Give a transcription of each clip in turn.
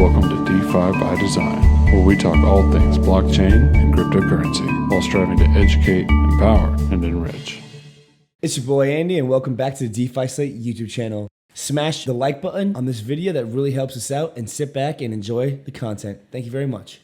Welcome to DeFi by Design, where we talk all things blockchain and cryptocurrency while striving to educate, empower, and enrich. It's your boy Andy, and welcome back to the DeFi Slate YouTube channel. Smash the like button on this video, that really helps us out, and sit back and enjoy the content. Thank you very much.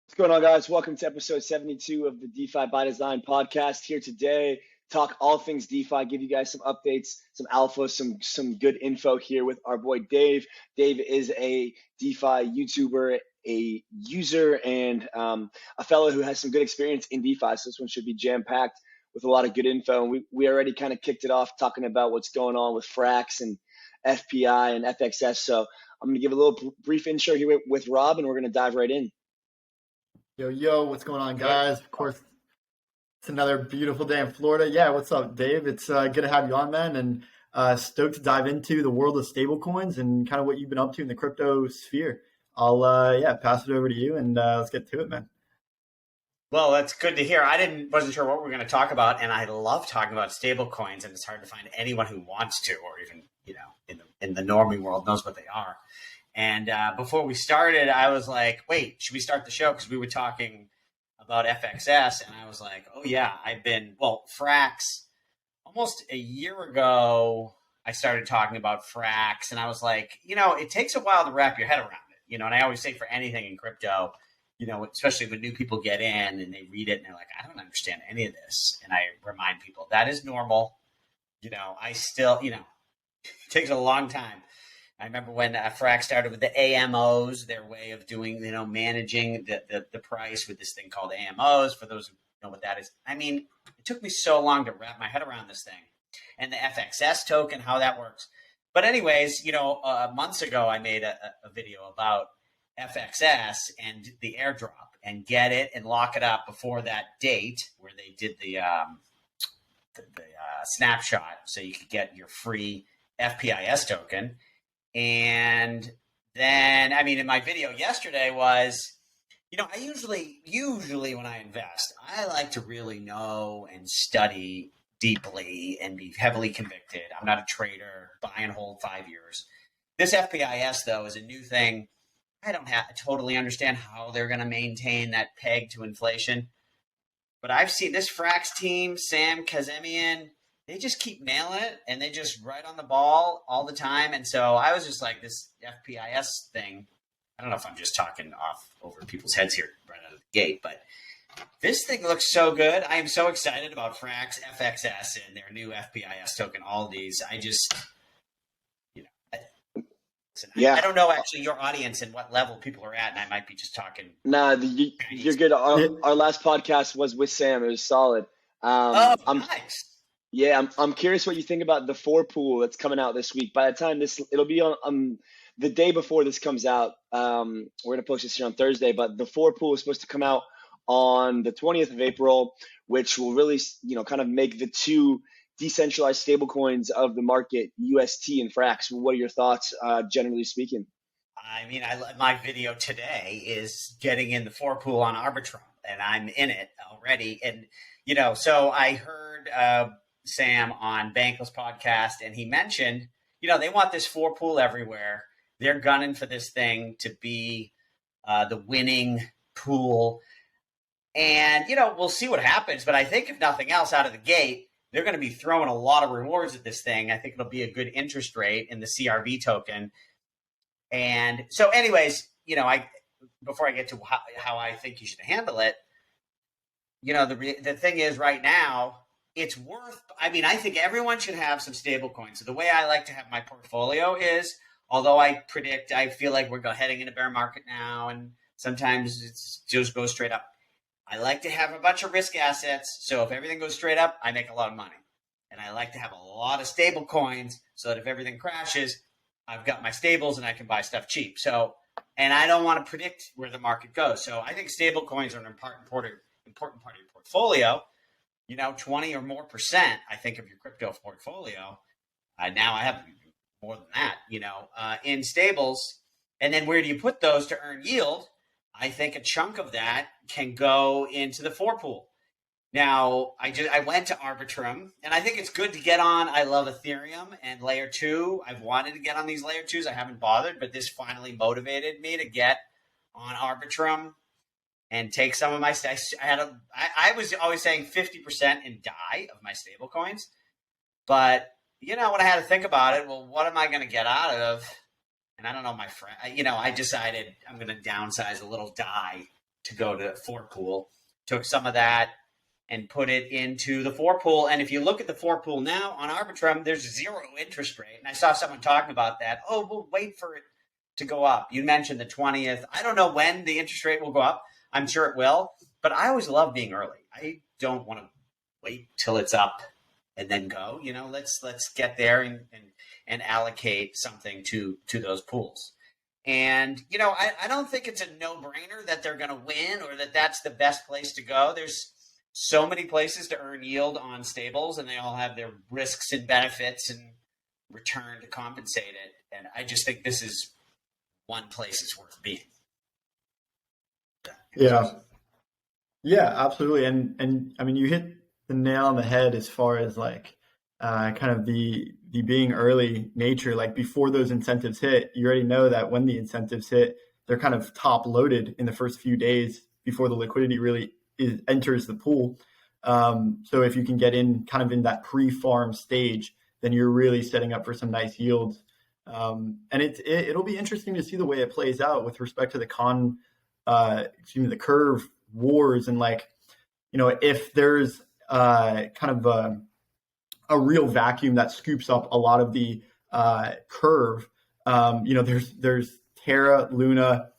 What's going on, guys? Welcome to episode 72 of the DeFi by Design podcast. Here today, talk all things DeFi, give you guys some updates, some alpha, some good info here with our boy Dave. Dave is a DeFi YouTuber, a user, and a fellow who has some good experience in DeFi. So this one should be jam-packed with a lot of good info. And we already kind of kicked it off talking about what's going on with Frax and FPI and FXS. So I'm going to give a little brief intro here with Rob, and we're going to dive right in. Yo, what's going on, guys? Of course, it's another beautiful day in Florida. Yeah, what's up, Dave? It's good to have you on, man, and stoked to dive into the world of stablecoins and kind of what you've been up to in the crypto sphere. I'll pass it over to you, and let's get to it, man. Well, that's good to hear. Wasn't sure what we were going to talk about, and I love talking about stablecoins, and it's hard to find anyone who wants to, or even in the normie world knows what they are. And before we started, I was like, wait, should we start the show? Because we were talking about FXS, and I was like, oh yeah, Frax, almost a year ago, I started talking about Frax, and I was like, it takes a while to wrap your head around it, and I always say for anything in crypto, especially when new people get in and they read it and they're like, I don't understand any of this. And I remind people that is normal. I still, it takes a long time. I remember when Frax started with the AMOs, their way of doing, managing the price with this thing called AMOs. For those who know what that is, it took me so long to wrap my head around this thing and the FXS token, how that works. But anyways, months ago, I made a video about FXS and the airdrop, and get it and lock it up before that date where they did the snapshot, so you could get your free FPIS token. And then, in my video yesterday was, I usually when I invest, I like to really know and study deeply and be heavily convicted. I'm not a trader, buy and hold 5 years. This FPIS, though, is a new thing. I don't totally understand how they're going to maintain that peg to inflation. But I've seen this Frax team, Sam Kazemian, they just keep nailing it, and they just right on the ball all the time. And so I was just like, this FPIS thing, I don't know if I'm just talking off over people's heads here right out of the gate, but this thing looks so good. I am so excited about Frax, FXS, and their new FPIS token, all these. I just, I don't know actually your audience and what level people are at, and I might be just talking. Nah, you're good. Our last podcast was with Sam. It was solid. Nice. Yeah, I'm curious what you think about the 4 pool that's coming out this week. By the time it'll be on the day before this comes out. We're gonna post this here on Thursday, but the 4 pool is supposed to come out on the 20th of April, which will really, kind of make the 2 decentralized stablecoins of the market, UST and Frax. What are your thoughts, generally speaking? My video today is getting in the 4 pool on Arbitrum, and I'm in it already. And so I heard Sam on Bankless podcast, and he mentioned, they want this 4 pool everywhere. They're gunning for this thing to be the winning pool. And, we'll see what happens. But I think if nothing else out of the gate, they're going to be throwing a lot of rewards at this thing. I think it'll be a good interest rate in the CRV token. And so anyways, before I get to how I think you should handle it, the thing is right now, it's worth, I think everyone should have some stable coins. So the way I like to have my portfolio is, although I feel like we're heading into bear market now, and sometimes it just goes straight up. I like to have a bunch of risk assets. So if everything goes straight up, I make a lot of money. And I like to have a lot of stable coins so that if everything crashes, I've got my stables and I can buy stuff cheap. So, and I don't want to predict where the market goes. So I think stable coins are an important part of your portfolio. 20 or more %, I think, of your crypto portfolio. Now I have more than that, in stables. And then where do you put those to earn yield? I think a chunk of that can go into the 4 pool. Now, I went to Arbitrum, and I think it's good to get on. I love Ethereum and Layer 2. I've wanted to get on these Layer 2s. I haven't bothered, but this finally motivated me to get on Arbitrum and take some of my I was always saying 50% in DAI of my stable coins. But, when I had to think about it, well, what am I going to get out of? And I don't know, my friend, I decided I'm going to downsize a little DAI to go to four-pool. Took some of that and put it into the four-pool. And if you look at the four-pool now on Arbitrum, there's 0 interest rate. And I saw someone talking about that. Oh, we'll wait for it to go up. You mentioned the 20th. I don't know when the interest rate will go up. I'm sure it will. But I always love being early. I don't want to wait till it's up and then go. Let's get there and allocate something to those pools. And, I don't think it's a no-brainer that they're going to win or that that's the best place to go. There's so many places to earn yield on stables, and they all have their risks and benefits and return to compensate it. And I just think this is one place it's worth being. Yeah. Yeah, absolutely. And I mean, you hit the nail on the head as far as kind of the being early nature. Like before those incentives hit, you already know that when the incentives hit, they're kind of top loaded in the first few days before the liquidity really enters the pool. So if you can get in kind of in that pre-farm stage, then you're really setting up for some nice yields. And it'll be interesting to see the way it plays out with respect to the curve wars. And if there's kind of a real vacuum that scoops up a lot of the curve, there's Terra, Luna,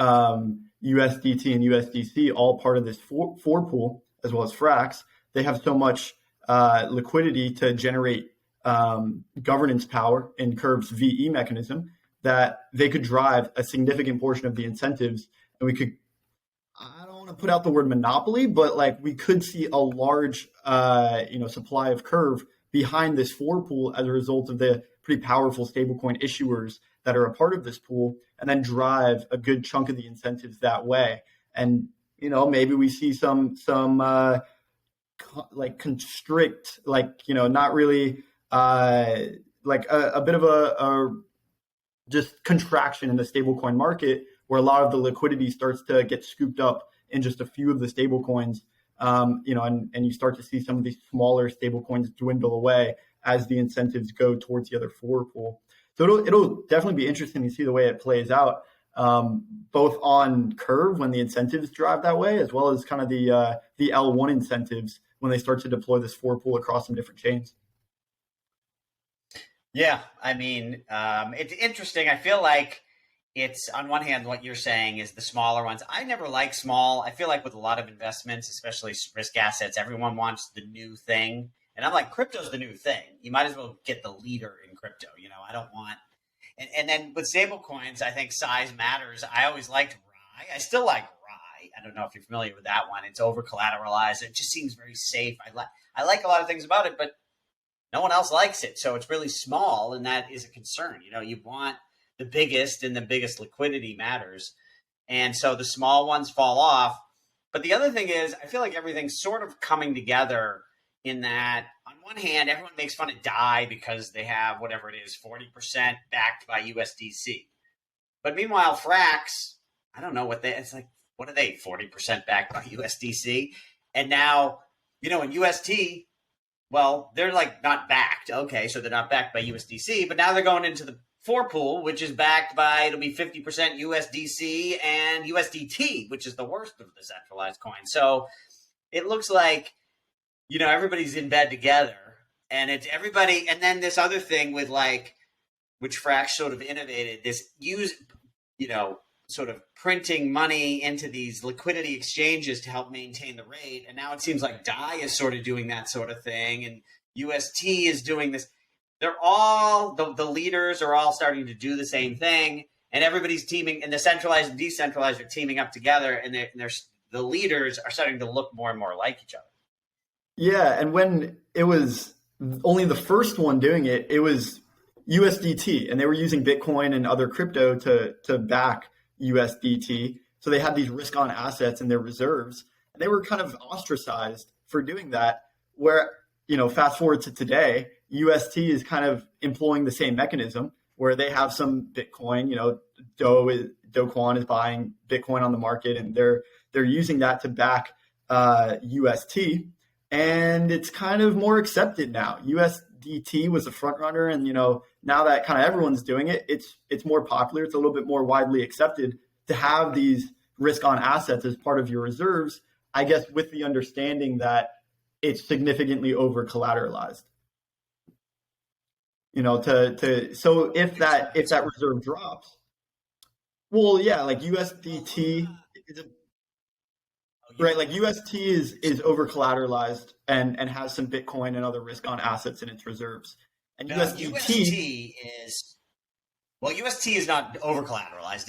USDT and USDC, all part of this four pool, as well as Frax. They have so much liquidity to generate governance power in Curve's VE mechanism that they could drive a significant portion of the incentives. And we could, I don't want to put out the word monopoly, but we could see a large supply of Curve behind this four pool as a result of the pretty powerful stablecoin issuers that are a part of this pool, and then drive a good chunk of the incentives that way. And, maybe we see some constrict, not really a bit of a just contraction in the stablecoin market where a lot of the liquidity starts to get scooped up in just a few of the stablecoins, and you start to see some of these smaller stablecoins dwindle away as the incentives go towards the other four pool. So it'll definitely be interesting to see the way it plays out, both on Curve when the incentives drive that way, as well as kind of the L1 incentives when they start to deploy this four pool across some different chains. Yeah, I mean, it's interesting. I feel like it's, on one hand, what you're saying is the smaller ones. I never like small. I feel like with a lot of investments, especially risk assets, everyone wants the new thing. And I'm like, crypto's the new thing. You might as well get the leader in crypto. I don't want, and then with stable coins, I think size matters. I always liked Rye. I still like Rye. I don't know if you're familiar with that one. It's over collateralized. It just seems very safe. I like a lot of things about it, but no one else likes it. So it's really small, and that is a concern. You want the biggest, and the biggest liquidity matters. And so the small ones fall off. But the other thing is, I feel like everything's sort of coming together in that, on one hand, everyone makes fun of DAI because they have whatever it is, 40% backed by USDC. But meanwhile, Frax, I don't know what it's like, what are they, 40% backed by USDC? And now, in UST, well, they're not backed. Okay, so they're not backed by USDC, but now they're going into the four pool, which is backed by, it'll be 50% USDC and USDT, which is the worst of the centralized coins. So it looks like, everybody's in bed together, and it's everybody. And then this other thing with which Frax sort of innovated, this sort of printing money into these liquidity exchanges to help maintain the rate. And now it seems like DAI is sort of doing that sort of thing, and UST is doing this. They're all, the leaders are all starting to do the same thing, and everybody's teaming, and the centralized and decentralized are teaming up together, and the leaders are starting to look more and more like each other. Yeah, and when it was only the first one doing it, it was USDT, and they were using Bitcoin and other crypto to back USDT. So they had these risk-on assets in their reserves, and they were kind of ostracized for doing that. Where, fast forward to today, UST is kind of employing the same mechanism where they have some Bitcoin, Do Kwon is buying Bitcoin on the market, and they're using that to back UST, and it's kind of more accepted now. USDT was a front runner, and now that kind of everyone's doing it, it's more popular. It's a little bit more widely accepted to have these risk on assets as part of your reserves, I guess, with the understanding that it's significantly over collateralized. So if that reserve drops, well, yeah, like USDT is right, like UST is over collateralized and has some Bitcoin and other risk on assets in its reserves. And UST is not over collateralized.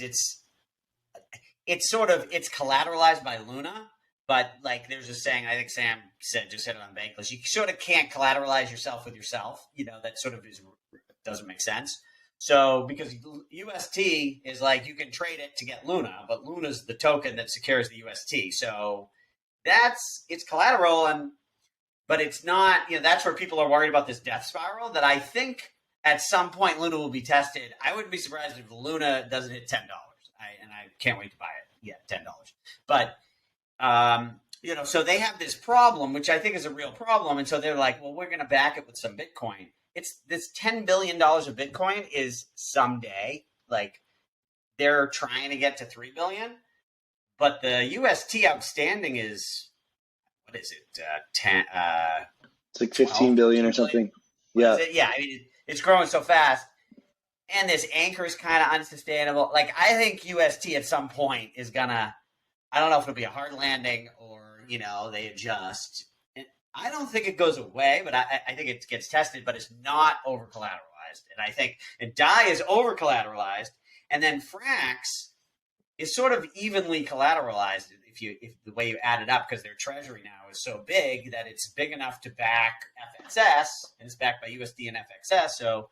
It's collateralized by Luna, but like there's a saying, I think Sam just said it on Bankless, you sort of can't collateralize yourself with yourself. That sort of doesn't make sense. So because UST is like, you can trade it to get Luna, but Luna's the token that secures the UST. So it's collateral, but it's not, that's where people are worried about this death spiral that I think at some point Luna will be tested. I wouldn't be surprised if Luna doesn't hit $10. And I can't wait to buy it. Yeah, $10. But, so they have this problem, which I think is a real problem. And so they're like, well, we're going to back it with some Bitcoin. It's this $10 billion of Bitcoin is someday, like they're trying to get to 3 billion, but the UST outstanding is, what is it? 10, it's like 15 billion or something. Yeah. Yeah. I mean, it's growing so fast, and this anchor is kind of unsustainable. Like, I think UST at some point is gonna, I don't know if it'll be a hard landing or, they adjust. I don't think it goes away, but I think it gets tested, but it's not over collateralized. And I think DAI is over collateralized, and then Frax is sort of evenly collateralized if the way you add it up, because their treasury now is so big that it's big enough to back FXS, and it's backed by USD and FXS. So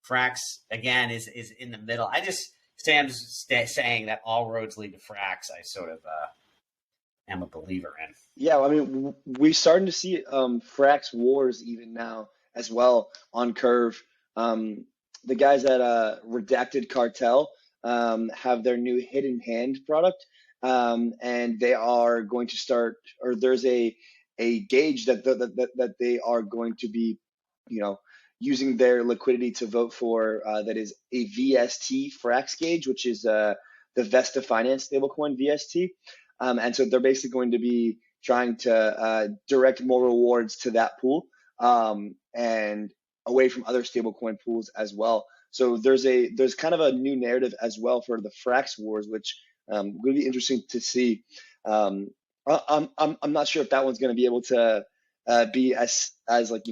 Frax again is in the middle. Sam's saying that all roads lead to Frax. I sort of am a believer in. Yeah, I mean, we're starting to see Frax wars even now as well on Curve. The guys at Redacted Cartel have their new Hidden Hand product, and they are going to start, or there's a gauge that they are going to be, using their liquidity to vote for, that is a VST Frax gauge, which is the Vesta Finance stablecoin VST. And so they're basically going to be trying to direct more rewards to that pool, and away from other stablecoin pools as well. So there's kind of a new narrative as well for the Frax wars, which will be interesting to see. I'm not sure if that one's going to be able to be as like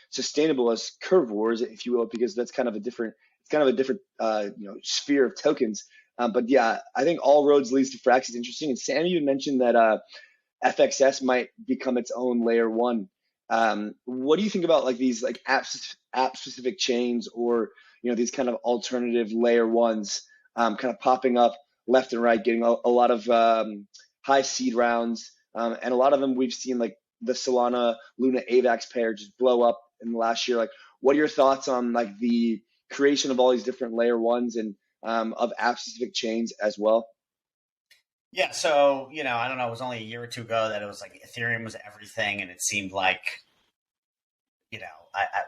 sustainable as Curve wars, if you will, because that's kind of a different sphere of tokens. But yeah, I think all roads leads to Frax is interesting. And Sam, you mentioned that FXS might become its own layer one. What do you think about like these like app specific chains, or these kind of alternative layer ones kind of popping up left and right, getting a lot of high seed rounds, and a lot of them we've seen, like the Solana Luna AVAX pair just blow up in the last year. Like, what are your thoughts on like the creation of all these different layer ones and of app specific chains as well? Yeah, so I don't know, it was only a year or two ago that it was like Ethereum was everything, and it seemed like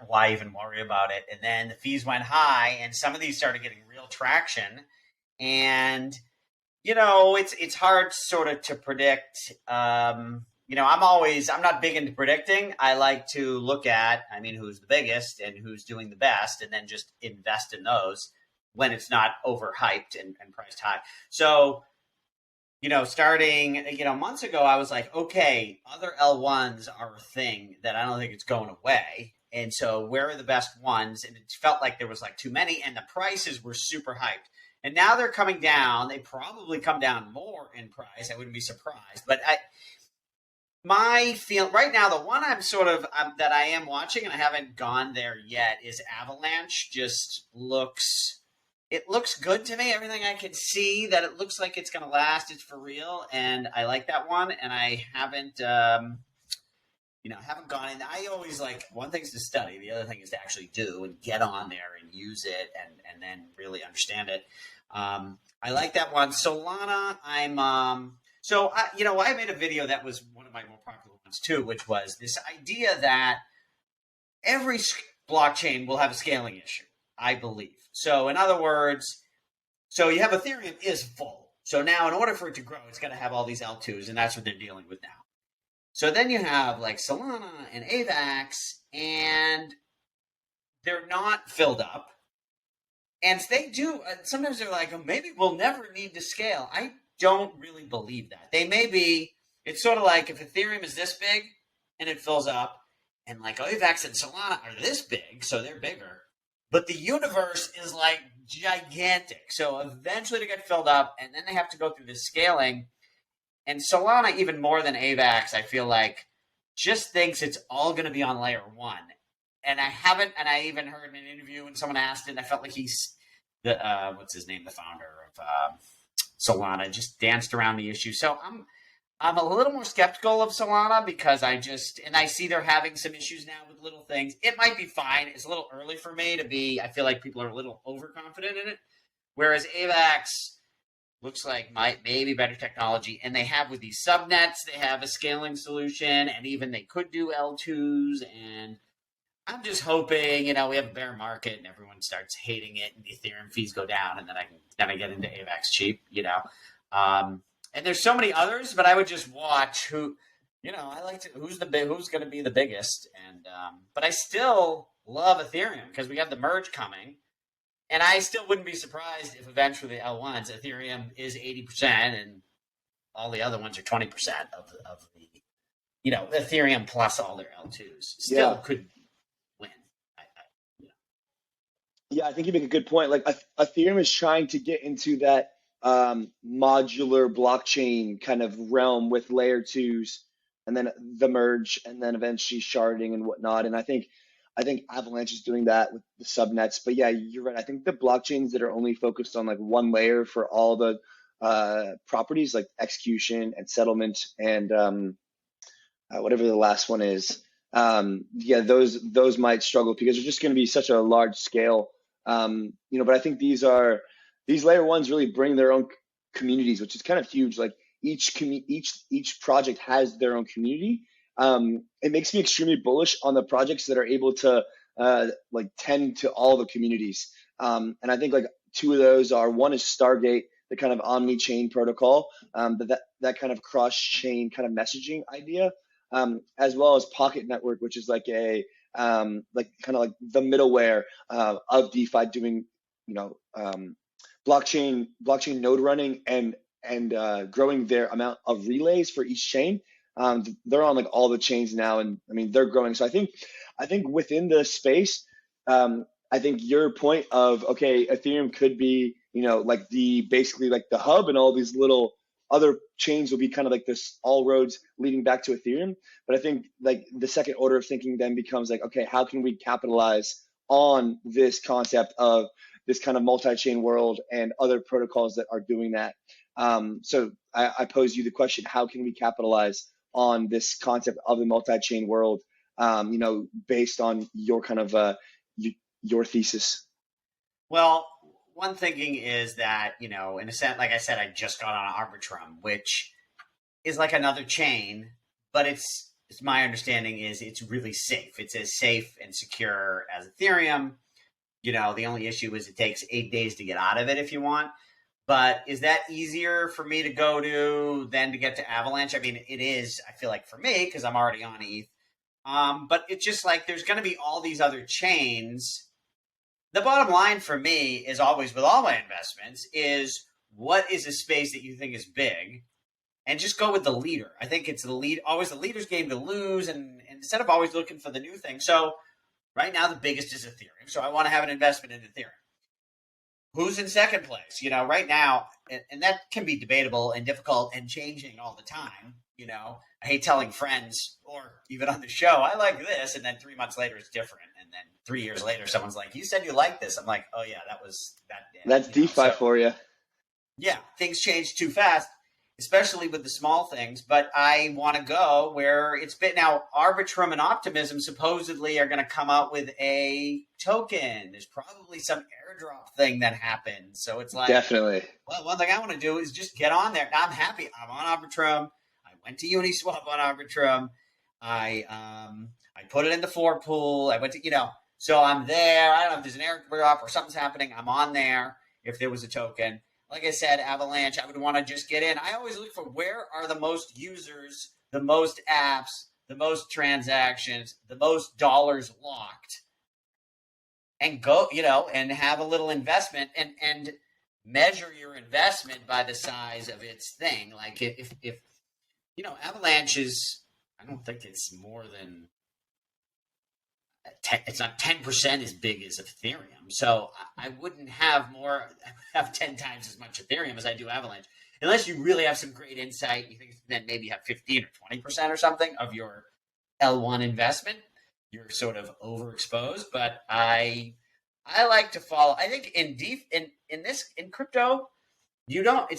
why even worry about it? And then the fees went high, and some of these started getting real traction, and it's hard sort of to predict. I'm not big into predicting. I like to look at, who's the biggest and who's doing the best, and then just invest in those when it's not overhyped and priced high. So, starting, months ago, I was like, okay, other L1s are a thing that I don't think it's going away. And so where are the best ones? And it felt like there was like too many, and the prices were super hyped. And now they're coming down. They probably come down more in price. I wouldn't be surprised. But my feel right now, the one I'm sort of that I am watching, and I haven't gone there yet, is Avalanche. It looks good to me. Everything I can see that it looks like it's going to last. It's for real, and I like that one. And I haven't haven't gone in. I always like, one thing is to study, the other thing is to actually do and get on there and use it and then really understand it. I like that one. Solana, I made a video that was one of my more popular ones too, which was this idea that every blockchain will have a scaling issue, I believe. So in other words, so you have Ethereum is full. So now in order for it to grow, it's going to have all these L2s, and that's what they're dealing with now. So then you have like Solana and AVAX, and they're not filled up. And they do, sometimes they're like, oh, maybe we'll never need to scale. I don't really believe that. They may be, it's sort of like if Ethereum is this big and it fills up, and like AVAX and Solana are this big, so they're bigger. But the universe is like gigantic. So eventually they get filled up, and then they have to go through this scaling. And Solana, even more than AVAX, I feel like just thinks it's all going to be on layer one. And I even heard in an interview when someone asked it, and I felt like he's the founder of Solana, just danced around the issue. So I'm a little more skeptical of Solana because I see they're having some issues now with little things. It might be fine. It's a little early for me to be, I feel like people are a little overconfident in it. Whereas AVAX looks like maybe better technology. And they have with these subnets, they have a scaling solution, and even they could do L2s. And I'm just hoping, we have a bear market and everyone starts hating it and the Ethereum fees go down, and then I get into AVAX cheap, and there's so many others, but I would just watch who's going to be the biggest. And, but I still love Ethereum because we have the merge coming. And I still wouldn't be surprised if eventually the L1s, Ethereum is 80% and all the other ones are 20% of the, Ethereum plus all their L2s still could win. Yeah, I think you make a good point. Like Ethereum is trying to get into that modular blockchain kind of realm with layer twos, and then the merge, and then eventually sharding and whatnot. And I think Avalanche is doing that with the subnets. But yeah, you're right. I think the blockchains that are only focused on like one layer for all the properties, like execution and settlement and whatever the last one is, those might struggle because they're just going to be such a large scale. But I think these layer ones really bring their own communities, which is kind of huge. Like each project has their own community. It makes me extremely bullish on the projects that are able to tend to all the communities. And I think like two of those are, one is Stargate, the kind of omni-chain protocol, that kind of cross-chain kind of messaging idea, as well as Pocket Network, which is like a kind of like the middleware of DeFi, doing blockchain node running and growing their amount of relays for each chain. They're on like all the chains now, and I mean they're growing. So I think within the space, I think your point of, okay, Ethereum could be like basically like the hub, and all these little other chains will be kind of like this, all roads leading back to Ethereum. But I think like the second order of thinking then becomes like, okay, how can we capitalize on this concept of this kind of multi-chain world and other protocols that are doing that? So I pose you the question, how can we capitalize on this concept of the multi-chain world, based on your kind of your thesis? Well, one thinking is that, in a sense, like I said, I just got on Arbitrum, which is like another chain, but it's my understanding is it's really safe. It's as safe and secure as Ethereum. The only issue is it takes 8 days to get out of it if you want. But is that easier for me to go to than to get to Avalanche? I mean, it is, I feel like, for me, because I'm already on ETH. But it's just like there's going to be all these other chains. The bottom line for me is always, with all my investments, is what is a space that you think is big, and just go with the leader. I think it's always the leader's game to lose, and instead of always looking for the new thing. So right now, the biggest is Ethereum. So I want to have an investment in Ethereum. Who's in second place? Right now, and that can be debatable and difficult and changing all the time. I hate telling friends or even on the show, I like this, and then 3 months later it's different, and then 3 years later someone's like, you said you like this. I'm like, oh yeah, that was that. That's DeFi for you. Yeah, things change too fast, especially with the small things. But I want to go where it's been now. Arbitrum and Optimism supposedly are going to come out with a token. There's probably some airdrop thing that happens. So it's like, Definitely. well, one thing I want to do is just get on there. Now I'm happy. I'm on Arbitrum. I went to Uniswap on Arbitrum. I put it in the floor pool. I went to, so I'm there. I don't know if there's an airdrop or something's happening. I'm on there if there was a token. Like I said, Avalanche, I would want to just get in. I always look for where are the most users, the most apps, the most transactions, the most dollars locked, and go, and have a little investment and measure your investment by the size of its thing. Like if Avalanche is, I don't think it's more than, it's not 10% as big as Ethereum. So I wouldn't have 10 times as much Ethereum as I do Avalanche. Unless you really have some great insight, you think that maybe you have 15 or 20% or something of your L1 investment. You're sort of overexposed, but I like to follow. I think in crypto, you don't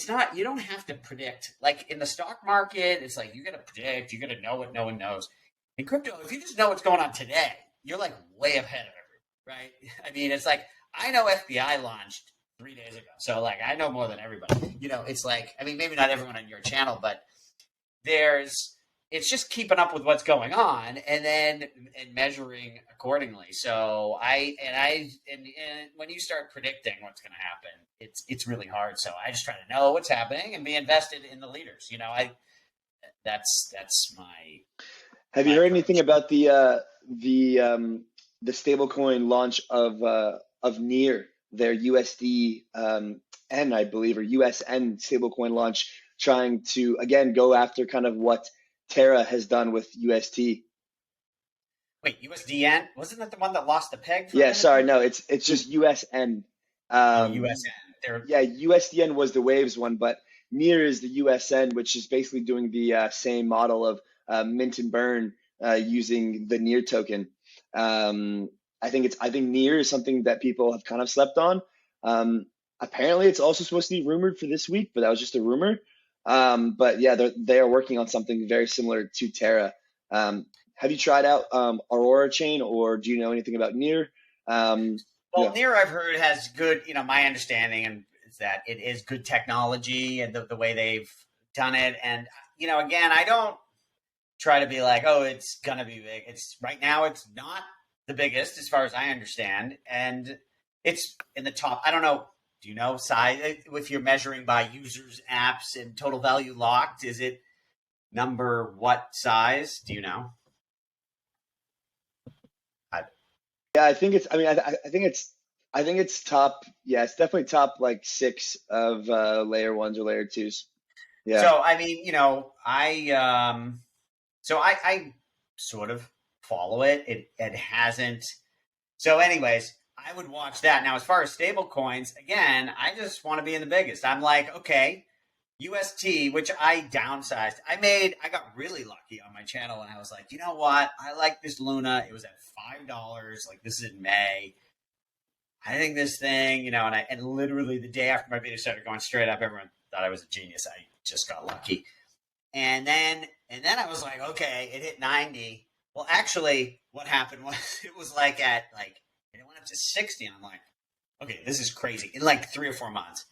have to predict. Like in the stock market, it's like you got to predict, you got to know what no one knows. In crypto, if you just know what's going on today, you're like way ahead of everyone, right? I mean, it's like I know FBI launched 3 days ago, so like I know more than everybody. It's like, I mean, maybe not everyone on your channel, but it's just keeping up with what's going on and measuring accordingly. So and when you start predicting what's going to happen, it's really hard. So I just try to know what's happening and be invested in the leaders. That's my. Have you heard anything about the stablecoin launch of 𝗫, their USD N, I believe, or USN stablecoin launch, trying to again go after kind of what Terra has done with UST? Wait, USDN? Wasn't that the one that lost the peg? Yeah, sorry, no, it's just USN. USN. Yeah, USDN was the Waves one, but 𝗫 is the USN, which is basically doing the same model of mint and burn using the 𝗫 token. I think 𝗫 is something that people have kind of slept on. Apparently, it's also supposed to be rumored for this week, but that was just a rumor. But yeah, they are working on something very similar to Terra. Have you tried out Aurora Chain, or do you know anything about 𝗫? 𝗫 I've heard has good, my understanding is that it is good technology and the way they've done it. And, again, I don't try to be like, oh, it's going to be big. Right now, it's not the biggest as far as I understand. And it's in the top, I don't know. Do you know size? If you're measuring by users, apps, and total value locked, is it number what size? Do you know? Yeah, I think it's. I mean, I think it's top. Yeah, it's definitely top like 6 of layer 1s or layer 2s. Yeah. So I mean, I sort of follow it. It hasn't. So, anyways. I would watch that. Now, as far as stable coins, again, I just want to be in the biggest. I'm like, okay, UST, which I downsized. I got really lucky on my channel, and I was like, you know what? I like this Luna. It was at $5. Like, this is in May. I think this thing, and literally the day after my video started going straight up, everyone thought I was a genius. I just got lucky. And then I was like, okay, it hit 90. Well, actually, what happened was it was like at and it went up to 60, and I'm like, okay, this is crazy, in like 3 or 4 months.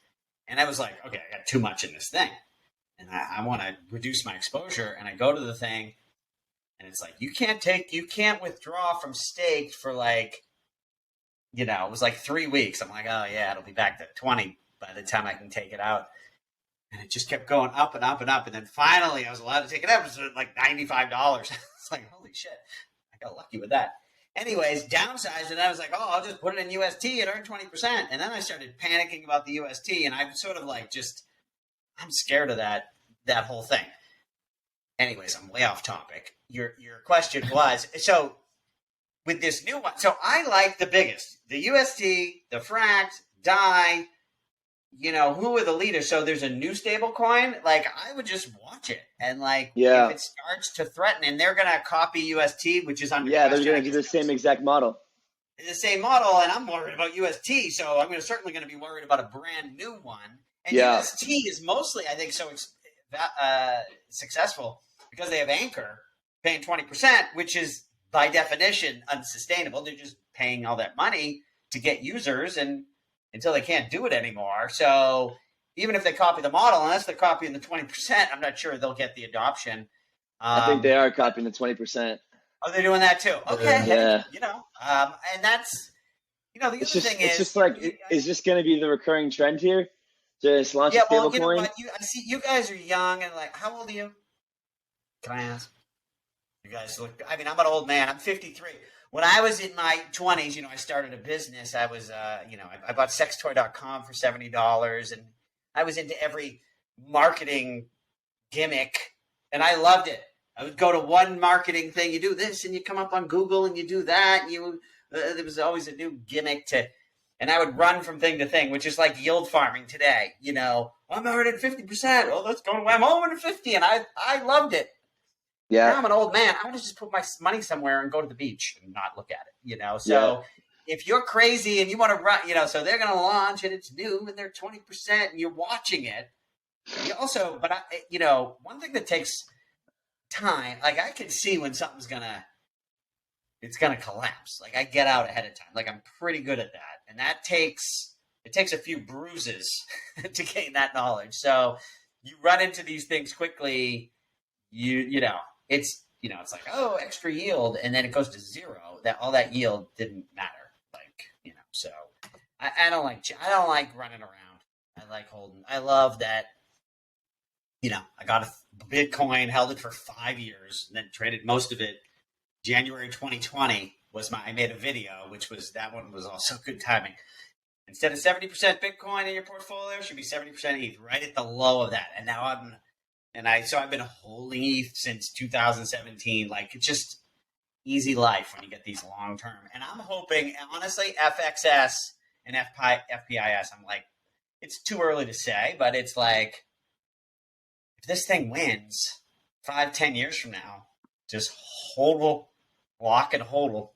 And I was like, okay, I got too much in this thing, and I want to reduce my exposure. And I go to the thing, and it's like, you can't withdraw from staked for like, it was like 3 weeks. I'm like, oh yeah, it'll be back to 20 by the time I can take it out. And it just kept going up and up and up. And then finally I was allowed to take it out. It was like $95. It's like, holy shit, I got lucky with that. Anyways, downsized, and I was like, oh, I'll just put it in UST and earn 20%. And then I started panicking about the UST, and I'm sort of like I'm scared of that whole thing. Anyways, I'm way off topic. Your question was, so with this new one, so I like the biggest, the UST, the Fract, DAI, who are the leaders? So there's a new stable coin. Like, I would just watch it. And if it starts to threaten, and they're going to copy UST, which is under they're going to do the same exact model. The same model, and I'm worried about UST. So I'm certainly going to be worried about a brand new one. And UST is mostly, I think, so successful because they have Anchor paying 20%, which is by definition unsustainable. They're just paying all that money to get users and until they can't do it anymore. So even if they copy the model, unless they're copying the 20%, I'm not sure they'll get the adoption. I think they are copying the 20%. Oh, they're doing that too. Okay. Yeah. And that's, the other thing is. It's just like, is this going to be the recurring trend here? Just launch a well, stablecoin? I see you guys are young and like, how old are you? Can I ask? You guys look, I'm an old man. I'm 53. When I was in my 20s, I started a business. I was, I bought sextoy.com for $70 and I was into every marketing gimmick and I loved it. I would go to one marketing thing. You do this and you come up on Google and you do that. And there was always a new gimmick and I would run from thing to thing, which is like yield farming today. I'm earning 50%. Well, let's go to I'm over 50. And I loved it. Yeah. Now I'm an old man. I want to just put my money somewhere and go to the beach and not look at it, So if you're crazy and you want to run, so they're going to launch and it's new and they're 20% and you're watching it. You also, but one thing that takes time, like I can see when something's it's going to collapse. Like I get out ahead of time. Like I'm pretty good at that. And it takes a few bruises to gain that knowledge. So you run into these things quickly, it's like, oh, extra yield. And then it goes to zero. That all that yield didn't matter. So I don't like running around. I like holding. I love that. I got a Bitcoin, held it for 5 years, and then traded most of it. January 2020 I made a video, that one was also good timing. Instead of 70% Bitcoin in your portfolio, it should be 70% ETH, right at the low of that. And now I've been holding ETH since 2017. Like it's just easy life when you get these long term. And I'm hoping, honestly, FXS and FPIS, I'm like, it's too early to say, but it's like, if this thing wins 5-10 years from now, just lock and hold.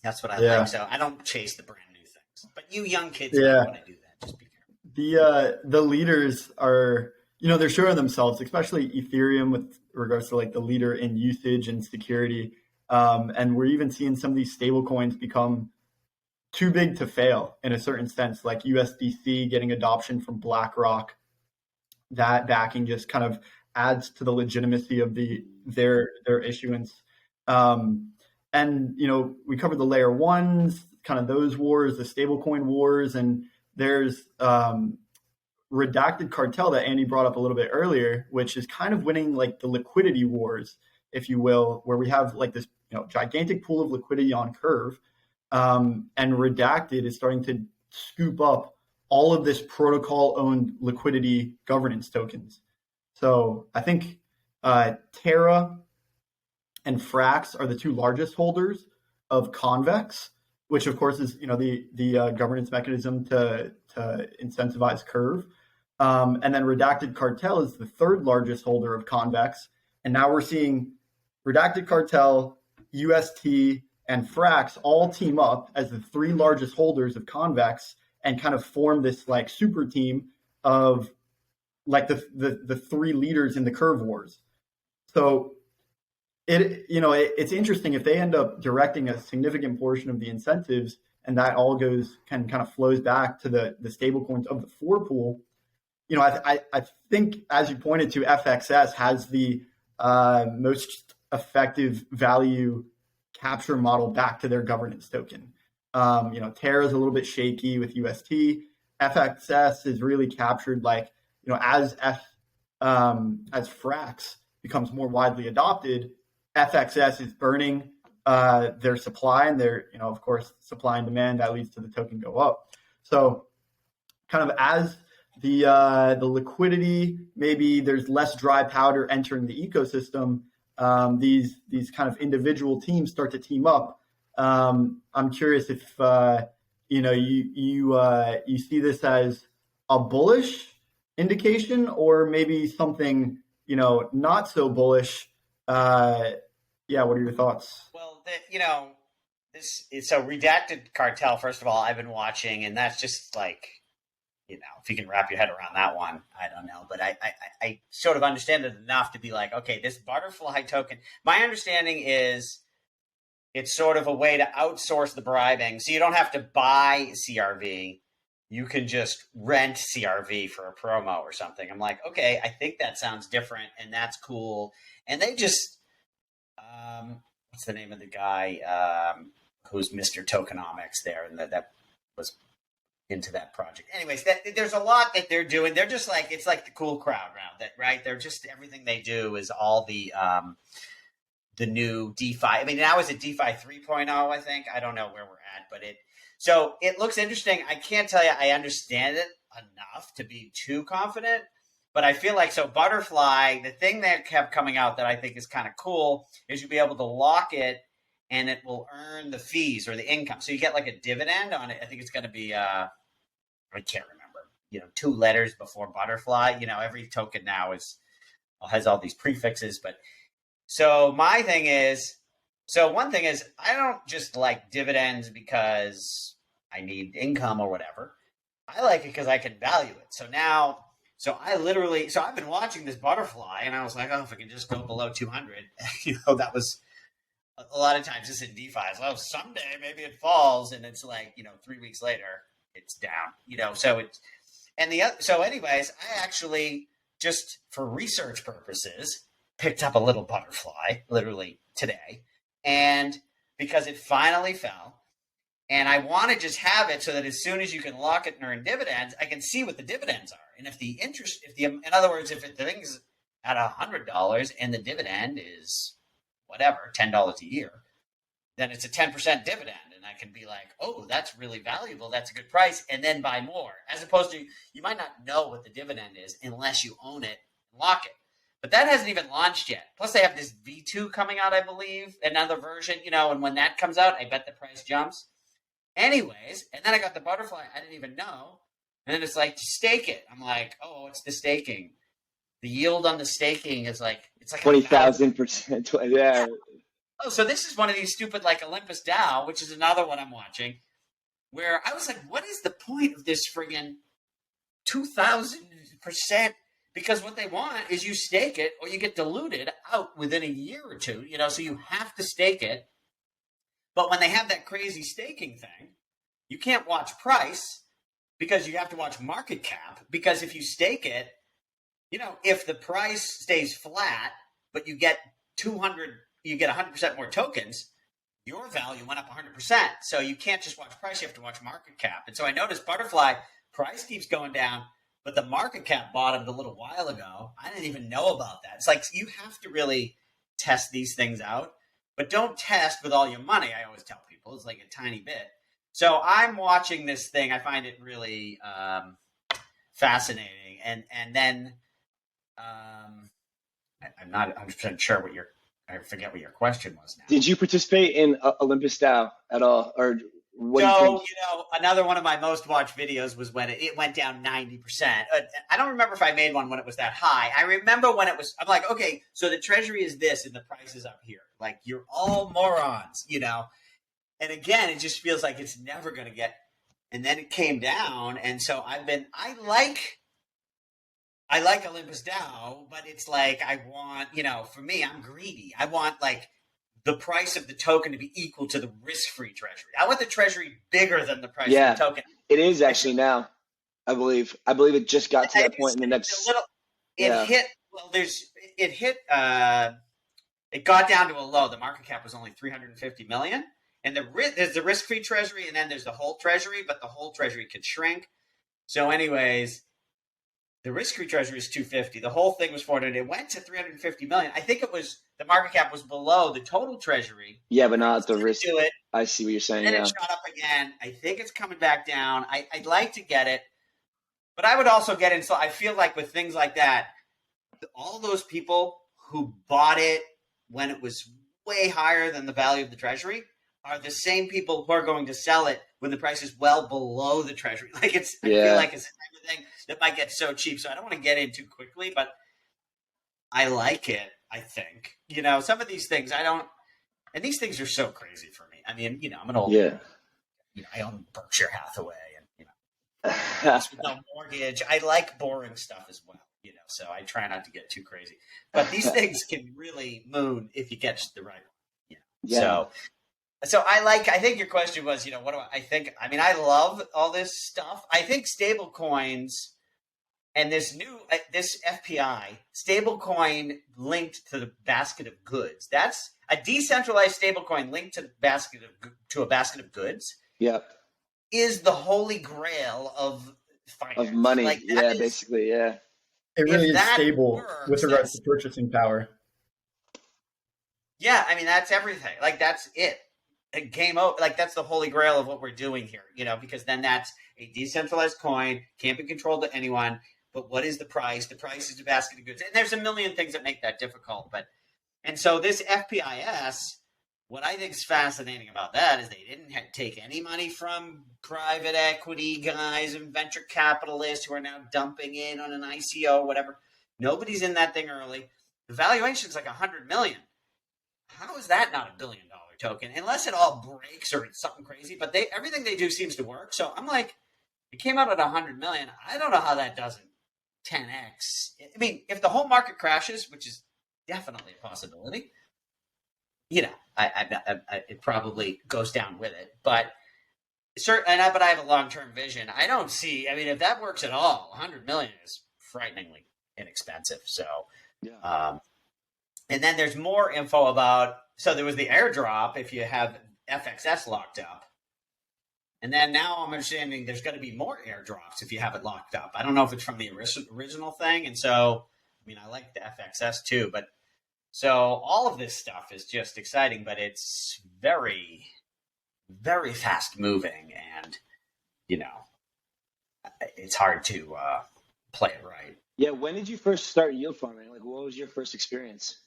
That's what I like. So I don't chase the brand new things. But you young kids might want to do that. Just be careful. The leaders are, they're showing themselves, especially Ethereum with regards to like the leader in usage and security. And we're even seeing some of these stable coins become too big to fail in a certain sense, like USDC getting adoption from BlackRock. That backing just kind of adds to the legitimacy of their issuance. And, we covered the layer ones, kind of those wars, the stablecoin wars, and there's redacted cartel that Andy brought up a little bit earlier, which is kind of winning like the liquidity wars, if you will, where we have like this, gigantic pool of liquidity on Curve, and redacted is starting to scoop up all of this protocol-owned liquidity governance tokens. So I think Terra and Frax are the two largest holders of Convex, which of course is the governance mechanism to incentivize Curve. And then Redacted Cartel is the third largest holder of Convex. And now we're seeing Redacted Cartel, UST, and Frax all team up as the three largest holders of Convex and kind of form this like super team of like the three leaders in the Curve wars. So it's interesting if they end up directing a significant portion of the incentives and that all kind of flows back to the stable coins of the four pool. I think, as you pointed to, FXS has the most effective value capture model back to their governance token. Terra is a little bit shaky with UST. FXS is really captured as Frax becomes more widely adopted, FXS is burning their supply, and their, of course, supply and demand, that leads to the token go up. So kind of as the liquidity, maybe there's less dry powder entering the ecosystem, these kind of individual teams start to team up. I'm curious if you see this as a bullish indication or maybe something not so bullish. What are your thoughts? Well, so Redacted Cartel, first of all, I've been watching, and that's just like if you can wrap your head around that one, I don't know. But I sort of understand it enough to be like, okay, this butterfly token, my understanding is it's sort of a way to outsource the bribing. So you don't have to buy CRV. You can just rent CRV for a promo or something. I'm like, okay, I think that sounds different and that's cool. And they just, what's the name of the guy who's Mr. Tokenomics there and that was into that project. Anyways, there's a lot that they're doing. They're just like, it's like the cool crowd around that, right? They're just, everything they do is all the new DeFi. I mean, now is it DeFi 3.0, I think. I don't know where we're at, but so it looks interesting. I can't tell you I understand it enough to be too confident, but I feel like, so Butterfly, the thing that kept coming out that I think is kind of cool is you'll be able to lock it and it will earn the fees or the income. So you get like a dividend on it. I think it's going to be, I can't remember, 2 letters before Butterfly. Every token now has all these prefixes. But so my thing is, one thing is I don't just like dividends because I need income or whatever. I like it because I can value it. So I've been watching this Butterfly and I was like, oh, if I can just go below 200, that was, a lot of times it's in DeFi. It's like, someday maybe it falls, and it's like 3 weeks later it's down. So anyways, I actually just for research purposes picked up a little Butterfly literally today, and because it finally fell, and I want to just have it so that as soon as you can lock it and earn dividends, I can see what the dividends are, and in other words, if the thing's at $100 and the dividend is whatever, $10 a year, then it's a 10% dividend. And I can be like, oh, that's really valuable. That's a good price. And then buy more, as opposed to, you might not know what the dividend is unless you own it and lock it. But that hasn't even launched yet. Plus they have this V2 coming out, I believe, another version, and when that comes out, I bet the price jumps. Anyways, and then I got the Butterfly. I didn't even know. And then it's like, stake it. I'm like, oh, what's the staking? The yield on the staking is it's like 20,000%. Yeah. Oh, so this is one of these stupid like 𝗵𝗶𝗴𝗵, which is another one I'm watching, where I was like, what is the point of this friggin' 2,000%? Because what they want is you stake it or you get diluted out within a year or two, so you have to stake it. But when they have that crazy staking thing, you can't watch price because you have to watch market cap, because if you stake it, if the price stays flat, but you get 100% more tokens, your value went up 100%. So you can't just watch price, you have to watch market cap. And so I noticed Butterfly, price keeps going down, but the market cap bottomed a little while ago. I didn't even know about that. It's like, you have to really test these things out, but don't test with all your money. I always tell people it's like a tiny bit. So I'm watching this thing. I find it really fascinating. And then, I'm not 100% sure I forget what your question was now. Did you participate in 𝗵𝗶𝗴𝗵 at all? Or what do you think? Another one of my most watched videos was when it went down 90%. I don't remember if I made one when it was that high. I remember when it was, I'm like, okay, so the treasury is this and the price is up here. Like, you're all morons, And again, it just feels like it's never going to get, and then it came down. And so I like 𝗵𝗶𝗴𝗵, but it's like, I want, for me, I'm greedy. I want like the price of the token to be equal to the risk-free treasury. I want the treasury bigger than the price of the token. It is actually now, I believe. I believe it just got to that point in the next. It got down to a low. The market cap was only 350 million. And there's the risk-free treasury, and then there's the whole treasury, but the whole treasury could shrink. So anyways, the risk-free treasury is 250. The whole thing was 400. It went to 350 million. I think the market cap was below the total treasury. Yeah, but not the risk. Do it. I see what you're saying. And then it shot up again. I think it's coming back down. I'd like to get it, but I would also get in. So I feel like with things like that, all those people who bought it when it was way higher than the value of the treasury are the same people who are going to sell it when the price is well below the treasury. I feel like it's the type of thing that might get so cheap. So I don't want to get in too quickly, but I like it, I think. Some of these things and these things are so crazy for me. I mean, I'm an old, I own 𝗵𝗶𝗴𝗵 and, house with no mortgage. I like boring stuff as well, so I try not to get too crazy. But these things can really moon if you catch the right one. Yeah. So I think your question was, what do I think? I mean, I love all this stuff. I think stable coins and this FPI stablecoin linked to the basket of goods. That's a decentralized stablecoin linked to a basket of goods. Yep. Is the holy grail of finance. Of money. Basically. It really is stable with regards to purchasing power. Yeah, I mean, that's everything. Like, that's it. Game over. Like, that's the holy grail of what we're doing here, because then that's a decentralized coin, can't be controlled to anyone. But what is the price? The price is the basket of goods. And there's a million things that make that difficult. And so this FPIS, what I think is fascinating about that is they didn't take any money from private equity guys and venture capitalists who are now dumping in on an ICO, whatever. Nobody's in that thing early. The valuation is like $100 million. How is that not $1 billion token? Unless it all breaks or it's something crazy. But everything they do seems to work. So I'm like, it came out at $100 million. I don't know how that doesn't 10x. I mean, if the whole market crashes, which is definitely a possibility, it probably goes down with it. But but I have a long-term vision. I don't see. I mean, if that works at all, $100 million is frighteningly inexpensive. So, and then there's more info about. So there was the airdrop if you have FXS locked up, and then now I'm understanding there's going to be more airdrops if you have it locked up. I don't know if it's from the original thing, and so I mean I like the FXS too, but. So all of this stuff is just exciting, but it's very, very fast moving, and it's hard to play it right. Yeah. When did you first start yield farming? Like, what was your first experience?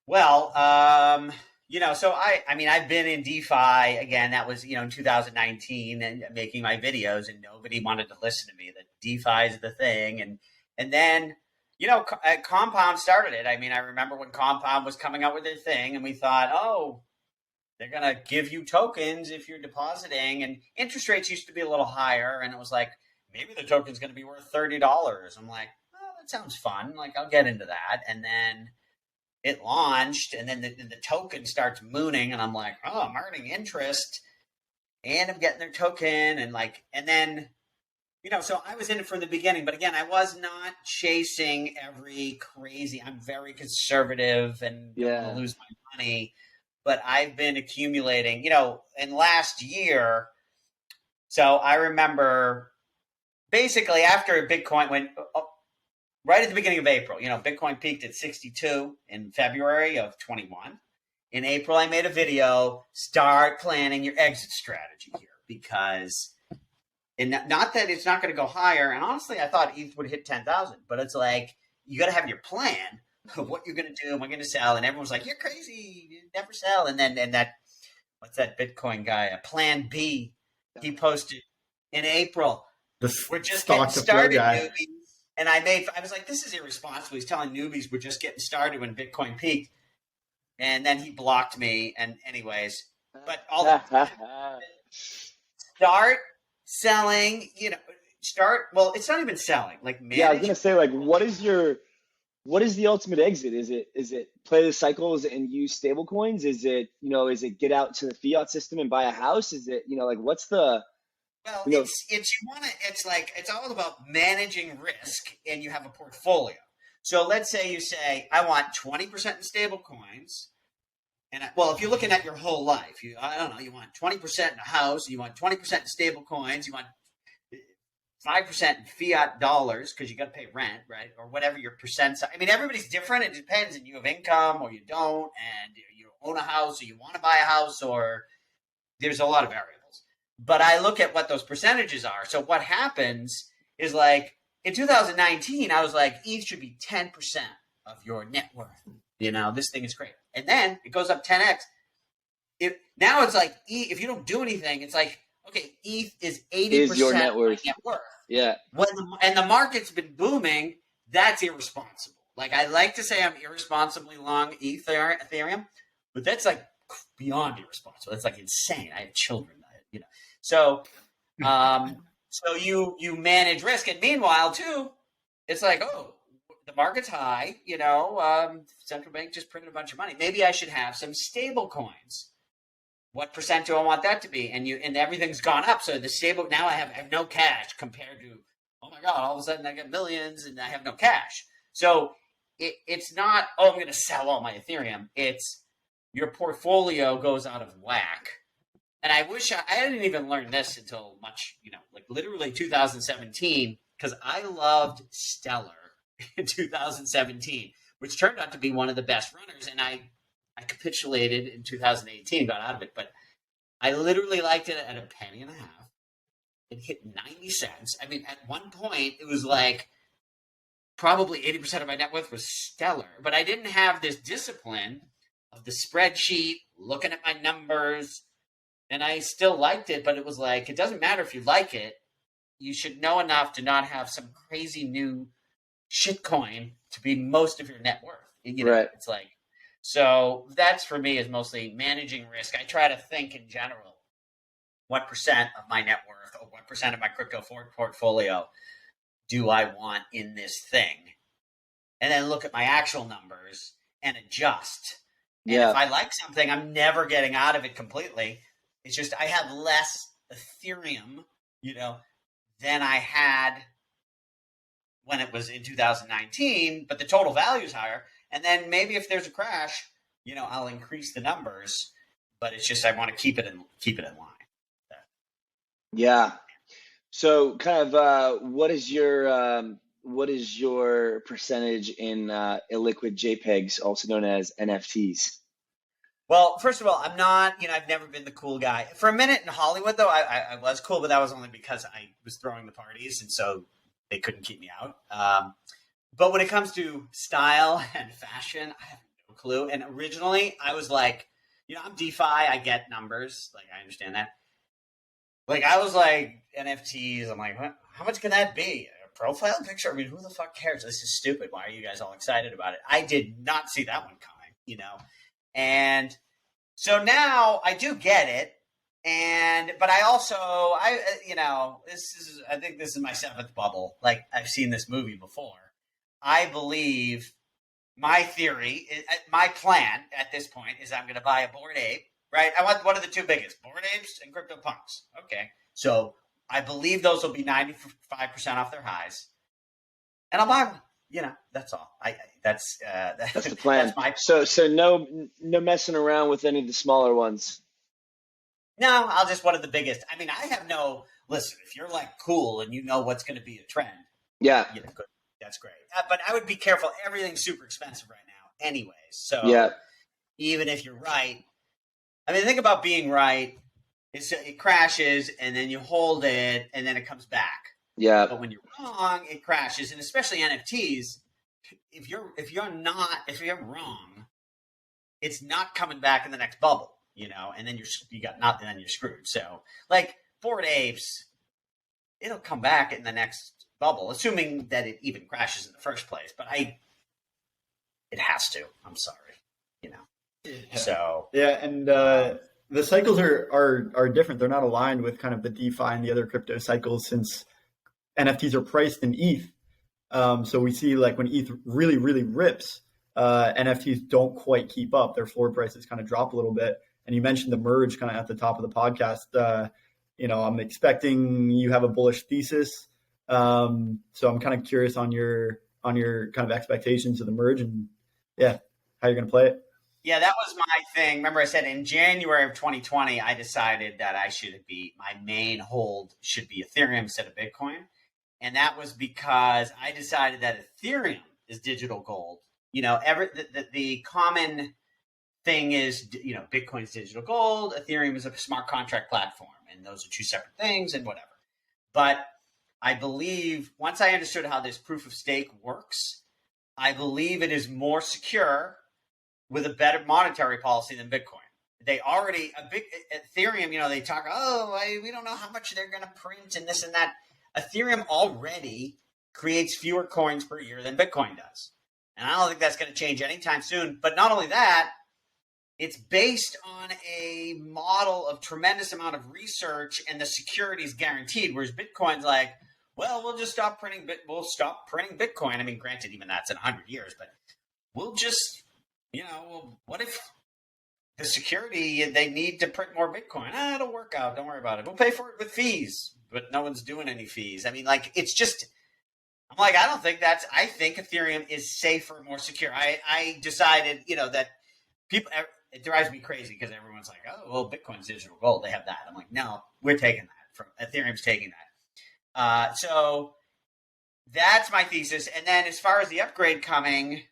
Well, so I've been in DeFi again. That was in 2019, and making my videos, and nobody wanted to listen to me. That DeFi is the thing, and then. Compound started it. I mean, I remember when Compound was coming out with their thing, and we thought, oh, they're going to give you tokens if you're depositing. And interest rates used to be a little higher, and it was like, maybe the token's going to be worth $30. I'm like, oh, that sounds fun. Like, I'll get into that. And then it launched, and then the token starts mooning, and I'm like, oh, I'm earning interest, and I'm getting their token, and then... so I was in it from the beginning, but again, I was not chasing every crazy. I'm very conservative and don't want to lose my money, but I've been accumulating, in last year. So I remember basically after Bitcoin went right at the beginning of April, Bitcoin peaked at 62 in February of 21. In April, I made a video, start planning your exit strategy here, because and not that it's not going to go higher. And honestly, I thought ETH would hit 10,000, but it's like, you got to have your plan of what you're going to do. Am I going to sell? And everyone's like, you're crazy. You never sell. And then, what's that Bitcoin guy? Plan B. He posted in April. We're just getting started, newbies. And I was like, this is irresponsible. He's telling newbies we're just getting started when Bitcoin peaked. And then he blocked me. And anyways, but all start selling, well, it's not even selling. Like, I was gonna say, like, what is the ultimate exit? Is it play the cycles and use stable coins? Is it get out to the fiat system and buy a house? Is it what's the it's all about managing risk, and you have a portfolio. So let's say you say, I want 20% in stable coins. And if you're looking at your whole life, you want 20% in a house, you want 20% in stable coins, you want 5% in fiat dollars because you got to pay rent, right? Or whatever your percent. I mean, everybody's different. It depends, and you have income or you don't, and you own a house or you want to buy a house, or there's a lot of variables. But I look at what those percentages are. So what happens is, like, in 2019, I was like, ETH should be 10% of your net worth. This thing is great. And then it goes up 10x. Now it's like, if you don't do anything, it's like, okay, ETH is 80% is your net worth. Net worth. Yeah. And the market's been booming, that's irresponsible. Like, I like to say I'm irresponsibly long Ethereum, but that's like beyond irresponsible. It's like insane. I have children, So So you manage risk, and meanwhile, too, it's like, oh, the market's high. Central bank just printed a bunch of money. Maybe I should have some stable coins. What percent do I want that to be? And everything's gone up. So the stable now I have no cash compared to, oh my God, all of a sudden I get millions and I have no cash. So it's not, oh, I'm going to sell all my Ethereum. It's your portfolio goes out of whack. And I wish I didn't even learn this until much, like literally 2017, because I loved Stellar in 2017, which turned out to be one of the best runners. And I capitulated in 2018, got out of it, but I literally liked it at a penny and a half. It hit 90 cents. I mean, at one point, it was like probably 80% of my net worth was Stellar, but I didn't have this discipline of the spreadsheet, looking at my numbers, and I still liked it, but it was like, it doesn't matter if you like it. You should know enough to not have some crazy new shitcoin to be most of your net worth. Right. It's like, so that's for me is mostly managing risk. I try to think in general, what percent of my net worth or what percent of my crypto portfolio do I want in this thing? And then look at my actual numbers and adjust. And if I like something, I'm never getting out of it completely. It's just I have less Ethereum, than I had when it was in 2019, but the total value is higher. And then maybe if there's a crash, I'll increase the numbers, but it's just I want to keep it in line. Yeah. So kind of what is your percentage in illiquid JPEGs, also known as NFTs? Well, first of all, I'm not, I've never been the cool guy. For a minute in Hollywood, though, I was cool, but that was only because I was throwing the parties, and so they couldn't keep me out. But when it comes to style and fashion, I have no clue. And originally, I was like, I'm DeFi, I get numbers, like I understand that. Like I was like NFTs, I'm like, what? How much can that be? A profile picture? I mean, who the fuck cares? This is stupid. Why are you guys all excited about it? I did not see that one coming, And so now I do get it. But I also, I think this is my seventh bubble. Like I've seen this movie before. I believe my theory, my plan at this point is I'm going to buy a Bored Ape, right? I want one of the two biggest, Bored Apes and CryptoPunks. Okay. So I believe those will be 95% off their highs. And I'll buy one. That's all. That's the plan. That's so no messing around with any of the smaller ones. No, I'll just one of the biggest. I mean, I have no. Listen, if you're like cool and you know what's going to be a trend, good. That's great. But I would be careful. Everything's super expensive right now, anyways. So even if you're right, I mean, think about being right. It crashes and then you hold it and then it comes back. Yeah. But when you're wrong, it crashes, and especially NFTs. If you're wrong, it's not coming back in the next bubble, and then you're screwed. So, like Bored Apes, it'll come back in the next bubble, assuming that it even crashes in the first place. But it has to. I'm sorry, So and the cycles are different. They're not aligned with kind of the DeFi and the other crypto cycles since NFTs are priced in ETH. So we see like when ETH really, really rips, NFTs don't quite keep up. Their floor prices kind of drop a little bit. And you mentioned the merge kind of at the top of the podcast. I'm expecting you have a bullish thesis. So I'm kind of curious on your kind of expectations of the merge and how you're going to play it. Yeah, that was my thing. Remember I said in January of 2020, I decided that my main hold should be Ethereum instead of Bitcoin. And that was because I decided that Ethereum is digital gold. The common thing is, Bitcoin's digital gold. Ethereum is a smart contract platform. And those are two separate things and whatever. But I believe once I understood how this proof of stake works, I believe it is more secure with a better monetary policy than Bitcoin. Ethereum, they talk, we don't know how much they're going to print and this and that. Ethereum already creates fewer coins per year than Bitcoin does. And I don't think that's going to change anytime soon. But not only that, it's based on a model of tremendous amount of research and the security is guaranteed. Whereas Bitcoin's like, well, we'll just stop printing Bitcoin. I mean, granted, even that's in 100 years, but we'll just, what if the security, they need to print more Bitcoin? It'll work out. Don't worry about it. We'll pay for it with fees, but no one's doing any fees. I mean, like, it's just, I'm like, I think Ethereum is safer, more secure. I decided, that people, it drives me crazy because everyone's like, oh, well, Bitcoin's digital gold. They have that. I'm like, no, we're taking that. Ethereum's taking that. So that's my thesis. And then as far as the upgrade coming,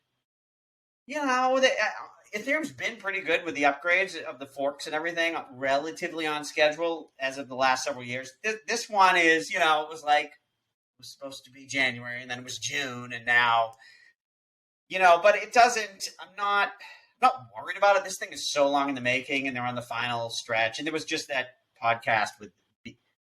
Ethereum's been pretty good with the upgrades of the forks and everything, relatively on schedule as of the last several years. This one is, it was supposed to be January and then it was June and now, but it doesn't, I'm not worried about it. This thing is so long in the making and they're on the final stretch. And there was just that podcast with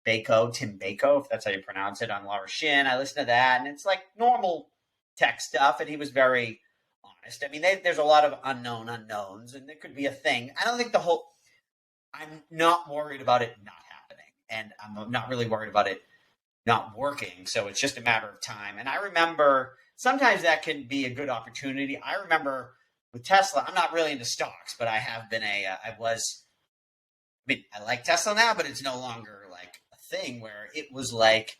𝗵𝗶𝗴𝗵, if that's how you pronounce it, on Laura Shin. I listened to that and it's like normal tech stuff. And he was very honest. I mean, there's a lot of unknowns and there could be a thing. I don't think I'm not worried about it not happening. And I'm not really worried about it not working. So it's just a matter of time. And I remember sometimes that can be a good opportunity. I remember with Tesla, I'm not really into stocks, but I have been I like Tesla now, but it's no longer like a thing where it was like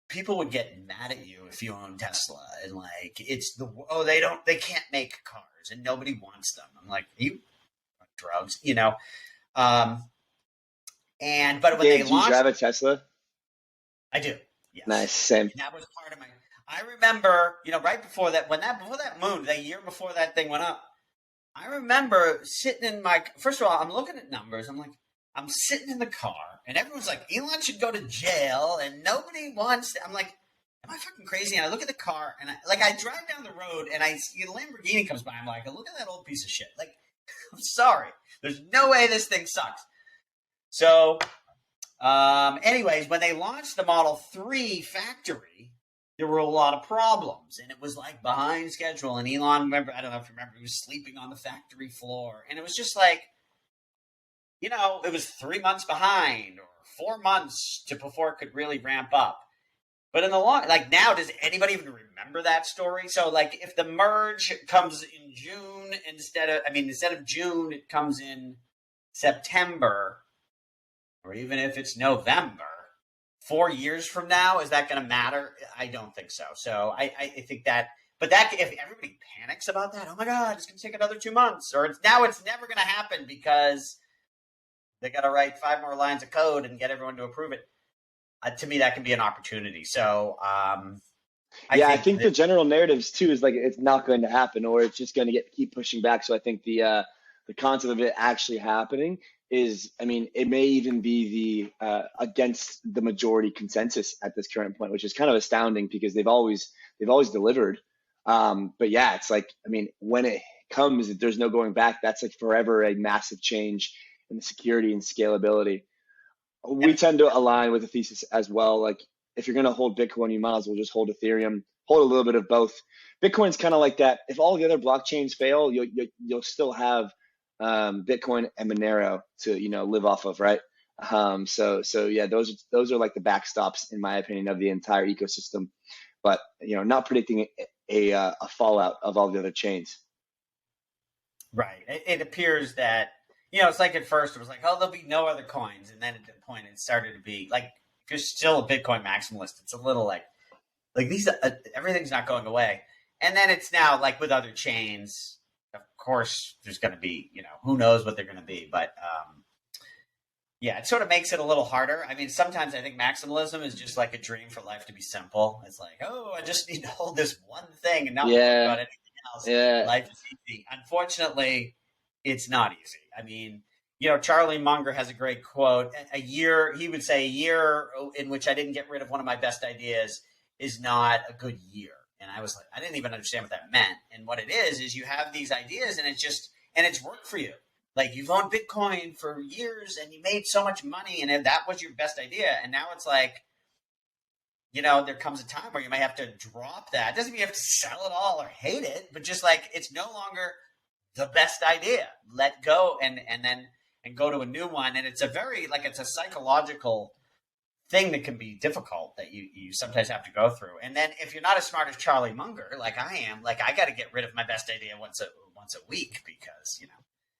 people would get mad at you if you own Tesla and like they can't make cars and nobody wants them. I'm like, you drugs, but when Dave, they do launched, you drive a Tesla? I do. Yes. Nice, same. And that was part of I remember, right before that, the year before that thing went up, I remember sitting in first of all, I'm looking at numbers. I'm like, I'm sitting in the car and everyone's like, Elon should go to jail and nobody wants I'm like, am I fucking crazy? And I look at the car and I drive down the road and I see a Lamborghini comes by. I'm like, look at that old piece of shit. Like, I'm sorry. There's no way this thing sucks. So, anyways, when they launched the Model 3 factory, there were a lot of problems and it was like behind schedule. And Elon, I don't know if you remember, he was sleeping on the factory floor. And it was just like, it was 3 months behind or 4 months before it could really ramp up. But in the long, now, does anybody even remember that story? So if the merge comes in June instead of June, it comes in September, or even if it's November, 4 years from now, is that going to matter? I don't think so. So I think that, but if everybody panics about that, oh my God, it's going to take another 2 months, or it's never going to happen because they got to write 5 more lines of code and get everyone to approve it. To me, that can be an opportunity. So, I think the general narratives too is it's not going to happen, or it's just going to keep pushing back. So I think the concept of it actually happening is, it may even be the against the majority consensus at this current point, which is kind of astounding because they've always delivered. But yeah, it's when it comes, there's no going back. That's forever a massive change in the security and scalability. We tend to align with the thesis as well. If you're going to hold Bitcoin, you might as well just hold Ethereum, hold a little bit of both. Bitcoin's kind of like that. If all the other blockchains fail, you'll still have Bitcoin and Monero to live off of, right? So yeah, those are like the backstops, in my opinion, of the entire ecosystem. But not predicting a fallout of all the other chains. Right. It appears that it's like at first it was like, oh, there'll be no other coins, and then at the point it started to be like, if you're still a Bitcoin maximalist, it's a little like these everything's not going away, and then it's now like with other chains. Of course, there's going to be, who knows what they're going to be. But, yeah, it sort of makes it a little harder. Sometimes I think maximalism is just like a dream for life to be simple. It's like, oh, I just need to hold this one thing and not worry about anything else. Yeah. Life is easy. Unfortunately, it's not easy. Charlie Munger has a great quote. He would say, a year in which I didn't get rid of one of my best ideas is not a good year. And I was like, I didn't even understand what that meant. And what it is you have these ideas and it's worked for you. Like, you've owned Bitcoin for years and you made so much money and that was your best idea. And now it's like, there comes a time where you might have to drop that. It doesn't mean you have to sell it all or hate it, but just like, it's no longer the best idea. Let go and go to a new one. And it's it's a psychological thing that can be difficult that you sometimes have to go through. And then if you're not as smart as Charlie Munger, like I am, like I got to get rid of my best idea once a week because,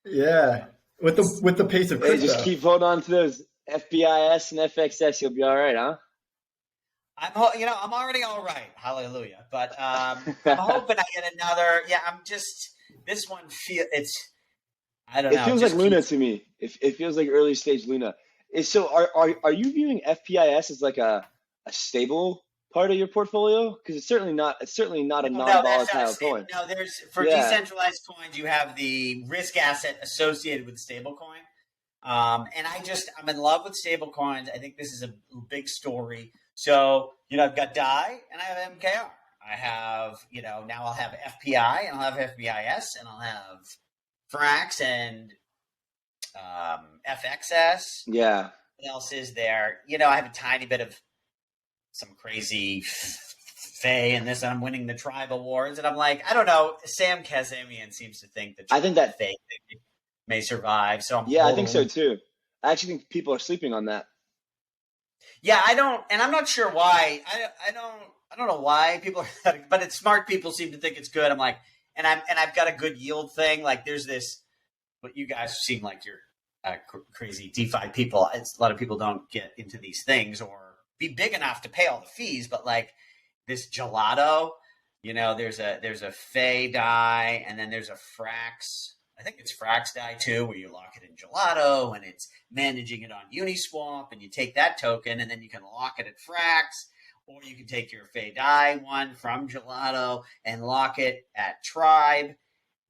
Yeah. With the pace of crypto. Just keep holding on to those FBIS and FXS. You'll be all right, huh? I'm already all right. Hallelujah. But I'm hoping I get another. Yeah, this one I don't know. It feels like Luna to me. It feels like early stage Luna. So are you viewing FPIS as like a stable part of your portfolio? Because it's certainly not a non-volatile coin. No, decentralized coins, you have the risk asset associated with stablecoin. And I'm in love with stablecoins. I think this is a big story. So, I've got DAI and I have MKR. I have, now I'll have FPI and I'll have FBIS and I'll have Frax and FXS. Yeah. What else is there? I have a tiny bit of some crazy 𝗶𝗵𝗴 and this, and I'm winning the tribe awards. And I'm like, I don't know. 𝗵 Kazemian seems to think that I think that 𝗶𝗵𝗴 may survive. So I think so too. I actually think people are sleeping on that. Yeah, I don't, and I'm not sure why. I don't know why people are, but it's smart people seem to think it's good. I'm like, and I've got a good yield thing. Like there's this, but you guys seem like you're crazy DeFi people. A lot of people don't get into these things or be big enough to pay all the fees. But like this gelato, there's a 𝗶𝗵 DAI, and then there's a Frax. I think it's Frax DAI too, where you lock it in gelato and it's managing it on Uniswap, and you take that token and then you can lock it at Frax, or you can take your 𝗶𝗵 DAI one from gelato and lock it at Tribe.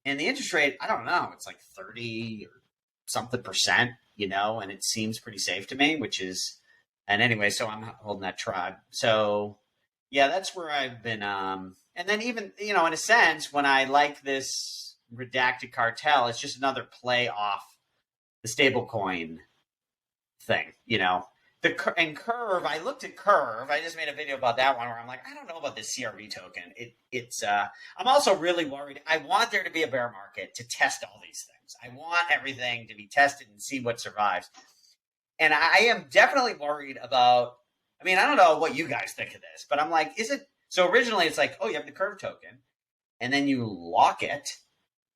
And the interest rate, I don't know, it's like 30 or something %, and it seems pretty safe to me, and anyway, so I'm holding that Tribe. So yeah, that's where I've been. And then even, in a sense, when I like this redacted cartel, it's just another play off the stablecoin thing, and Curve. I looked at Curve. I just made a video about that one where I'm like, I don't know about this CRV token. I'm also really worried. I want there to be a bear market to test all these things. I want everything to be tested and see what survives. And I am definitely worried about, I don't know what you guys think of this, but I'm like, so originally it's like, oh, you have the Curve token and then you lock it,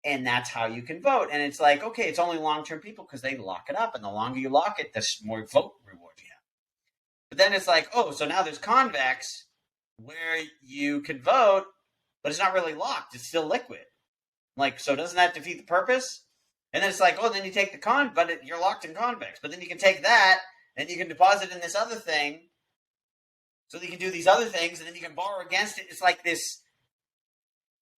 and that's how you can vote. And it's like, okay, it's only long-term people because they lock it up. And the longer you lock it, the more vote reward you have. But then it's like, oh, so now there's convex where you can vote, but it's not really locked. It's still liquid. Like, so doesn't that defeat the purpose? And then it's like, oh, then you take but you're locked in convex. But then you can take that and you can deposit in this other thing so that you can do these other things, and then you can borrow against it. It's like this.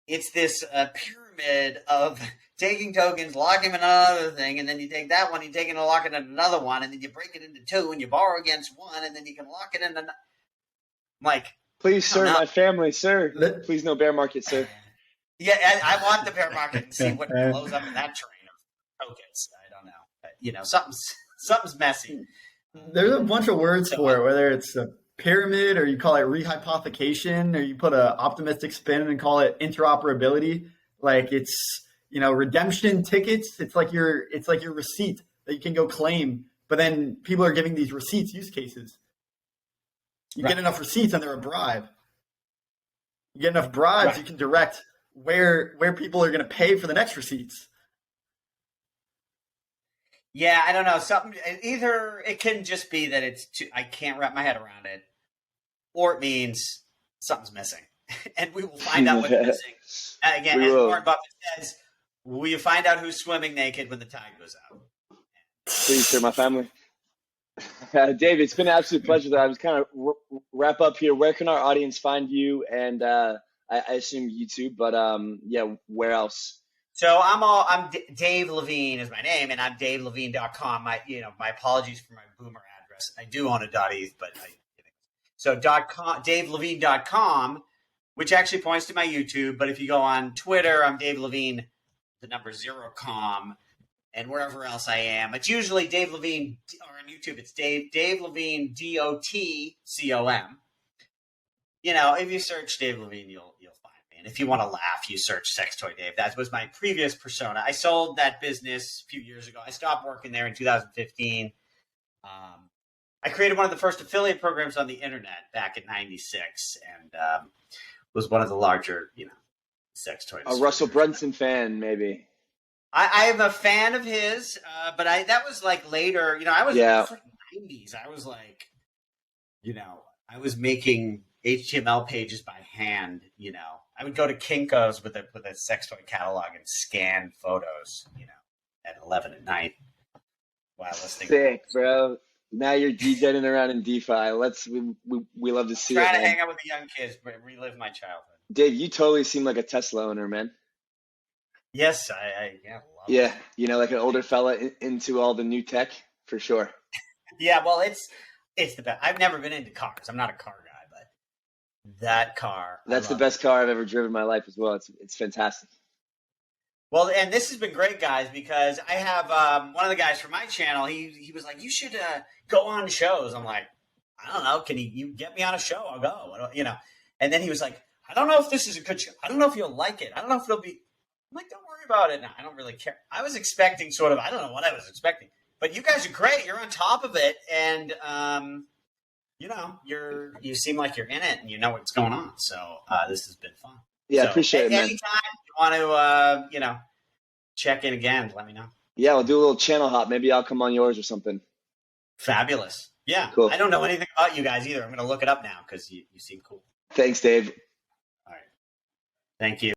It's this pyramid of taking tokens, locking them in another thing, and then you take that one, you take it and lock it in another one, and then you break it into two, and you borrow against one, and then you can lock it in another. Like, please, sir, my family, sir. Please, no bear market, sir. Yeah, I want the bear market and see what blows up in that train of tokens. I don't know, but, something's messy. There's a bunch of words for it, whether it's a pyramid, or you call it rehypothecation, or you put an optimistic spin and call it interoperability. Like it's, redemption tickets. It's like your receipt that you can go claim, but then people are giving these receipts use cases. You get enough receipts and they're a bribe. You get enough bribes, you can direct where people are going to pay for the next receipts. Yeah, I don't know. Either it can just be that I can't wrap my head around it, or it means something's missing, and we will find out what's missing. Again, as Warren Buffett says, we find out who's swimming naked when the tide goes out. Please, sir, my family. Dave, it's been an absolute pleasure. I was kind of wrap up here. Where can our audience find you? And I assume YouTube, but where else? So I'm Dave Levine is my name, and I'm DaveLevine.com. My apologies for my boomer address. I do own a .eth, but so DaveLevine.com, which actually points to my YouTube. But if you go on Twitter, I'm Dave Levine, the number 0com, and wherever else I am, it's usually Dave Levine, or on YouTube, it's Dave Levine 𝗍𝗶𝗶𝗀𝗍𝗋. If you search Dave Levine, you'll find me. And if you want to laugh, you search Sex Toy Dave. That was my previous persona. I sold that business a few years ago. I stopped working there in 2015. I created one of the first affiliate programs on the internet back in '96, and was one of the larger, sex toy. A Russell Brunson fan, maybe. I am a fan of his, but that was like later. I was like '90s. I was like, I was making HTML pages by hand. I would go to Kinko's with a sex toy catalog and scan photos. At 11 at night while listening. Sick, bro. Now you're DJing around in DeFi. We love to see it. Trying to hang out with the young kids, but relive my childhood. Dave, you totally seem like a Tesla owner, man. Yes, I love it. Like an older fella into all the new tech, for sure. Yeah, well, it's the best. I've never been into cars. I'm not a car guy, but that car. That's the best car I've ever driven in my life as well. It's fantastic. Well, and this has been great, guys, because I have one of the guys from my channel. He was like, you should go on shows. I'm like, I don't know. Can you get me on a show? I'll go. And then he was like, I don't know if this is a good show. I don't know if you'll like it. I don't know if it'll be. I'm like, don't worry about it. No, I don't really care. I was expecting I don't know what I was expecting. But you guys are great. You're on top of it. And, you seem like you're in it and you know what's going on. So this has been fun. Yeah, so, appreciate it, man. Anytime you want to, check in again, let me know. Yeah, we'll do a little channel hop. Maybe I'll come on yours or something. Fabulous. Yeah. Cool. I don't know anything about you guys either. I'm going to look it up now because you seem cool. Thanks, Dave. All right. Thank you.